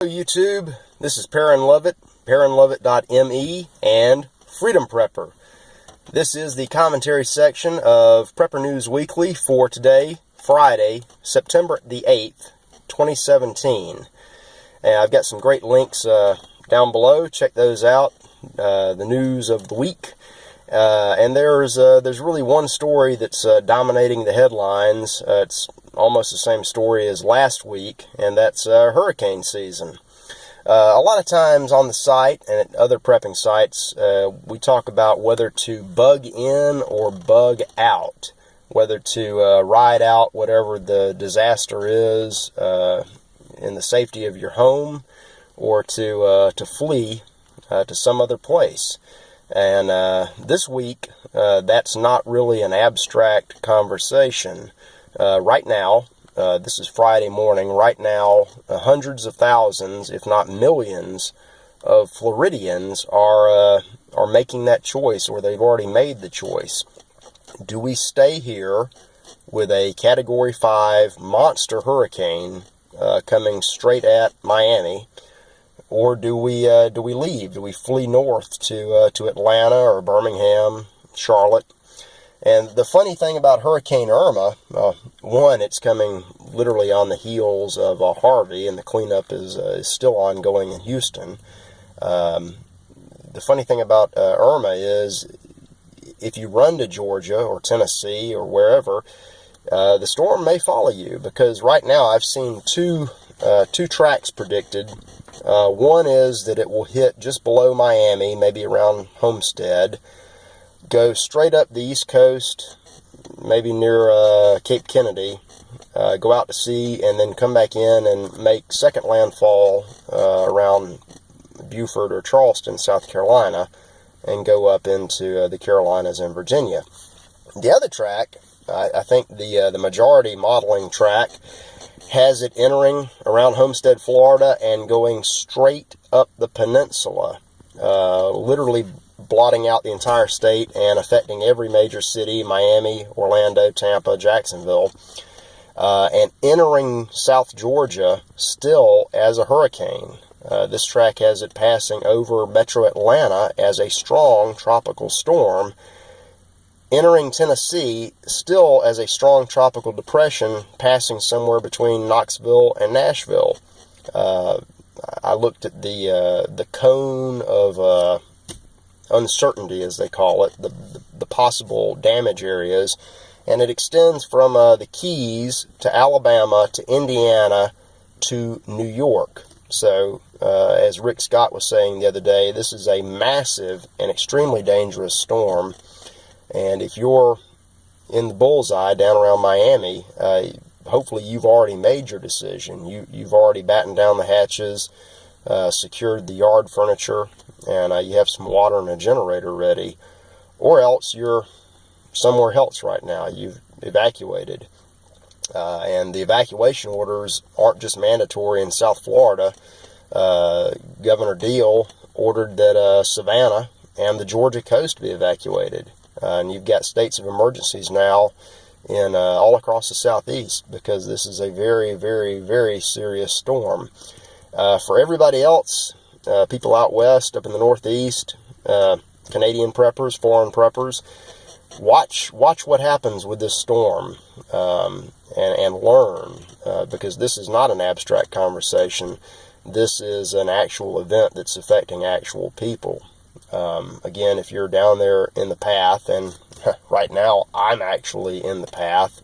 YouTube, this is Perrin Lovett, PerrinLovett.me, and Freedom Prepper. This is the commentary section of Prepper News Weekly for today, Friday, September the 8th, 2017. And I've got some great links down below. Check those out. The news of the week. And there's really one story that's dominating the headlines. It's almost the same story as last week, and that's hurricane season. A lot of times on the site and at other prepping sites, we talk about whether to bug in or bug out, whether to ride out whatever the disaster is in the safety of your home, or to flee to some other place. And this week, that's not really an abstract conversation. Right now, this is Friday morning, right now, hundreds of thousands, if not millions, of Floridians are making that choice, or they've already made the choice. Do we stay here with a Category 5 monster hurricane coming straight at Miami, or do we leave? Do we flee north to Atlanta or Birmingham, Charlotte? And the funny thing about Hurricane Irma, one, it's coming literally on the heels of Harvey, and the cleanup is still ongoing in Houston. The funny thing about Irma is, if you run to Georgia or Tennessee or wherever, the storm may follow you, because right now I've seen two tracks predicted. One is that it will hit just below Miami, maybe around Homestead, go straight up the East Coast, maybe near Cape Kennedy, go out to sea, and then come back in and make second landfall around Beaufort or Charleston, South Carolina, and go up into the Carolinas and Virginia. The other track, I think the majority modeling track, has it entering around Homestead, Florida, and going straight up the peninsula, literally blotting out the entire state and affecting every major city: Miami, Orlando, Tampa, Jacksonville, and entering South Georgia still as a hurricane. This track has it passing over Metro Atlanta as a strong tropical storm, entering Tennessee still as a strong tropical depression, passing somewhere between Knoxville and Nashville. I looked at the cone of uncertainty, as they call it, the possible damage areas, and it extends from the Keys to Alabama to Indiana to New York. So, as Rick Scott was saying the other day, this is a massive and extremely dangerous storm. And if you're in the bullseye down around Miami, hopefully you've already made your decision. You've already battened down the hatches, secured the yard furniture, and you have some water and a generator ready. Or else you're somewhere else right now. You've evacuated. And the evacuation orders aren't just mandatory in South Florida. Governor Deal ordered that Savannah and the Georgia coast be evacuated. And you've got states of emergencies now in all across the southeast, because this is a very, very, very serious storm. For everybody else, people out west, up in the northeast, Canadian preppers, foreign preppers, watch what happens with this storm, and learn, because this is not an abstract conversation. This is an actual event that's affecting actual people. Again, if you're down there in the path, and right now I'm actually in the path,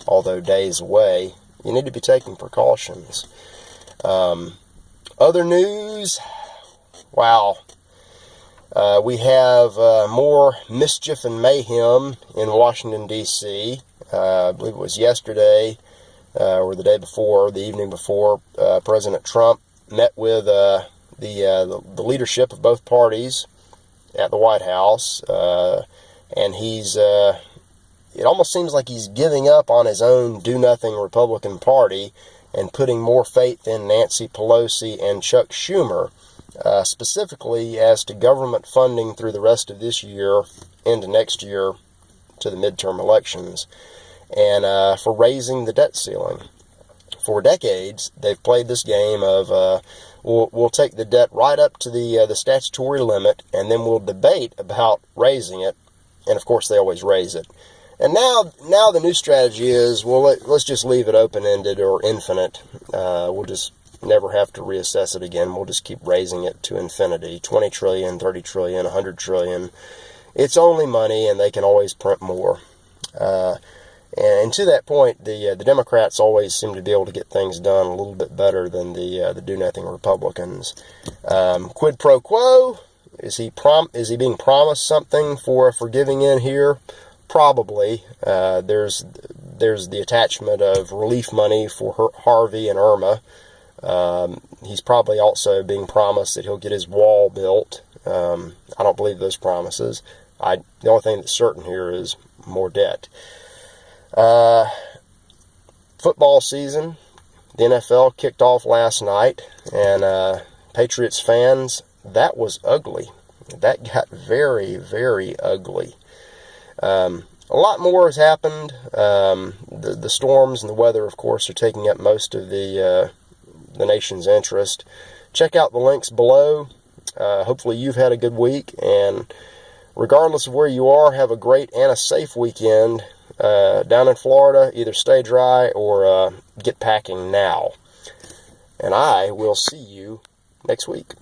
although days away, you need to be taking precautions. Other news, wow, we have more mischief and mayhem in Washington, D.C. I believe it was yesterday or the day before, the evening before, President Trump met with the leadership of both parties at the White House, and it almost seems like he's giving up on his own do-nothing Republican Party and putting more faith in Nancy Pelosi and Chuck Schumer, specifically as to government funding through the rest of this year into next year to the midterm elections, and for raising the debt ceiling. For decades, they've played this game of we'll take the debt right up to the statutory limit, and then we'll debate about raising it. And of course, they always raise it. And now the new strategy is, well, let's just leave it open-ended or infinite. We'll just never have to reassess it again. We'll just keep raising it to infinity. 20 trillion, 30 trillion, 100 trillion. It's only money, and they can always print more. And to that point, the Democrats always seem to be able to get things done a little bit better than the do-nothing Republicans. Quid pro quo? Is he being promised something for giving in here? Probably. There's the attachment of relief money for Harvey and Irma. He's probably also being promised that he'll get his wall built. I don't believe those promises. The only thing that's certain here is more debt. Football season, the NFL kicked off last night, and Patriots fans, that was ugly. That got very, very ugly. A lot more has happened. The storms and the weather, of course, are taking up most of the nation's interest. Check out the links below. Hopefully you've had a good week, and regardless of where you are, have a great and a safe weekend. Down in Florida, either stay dry or get packing now. And I will see you next week.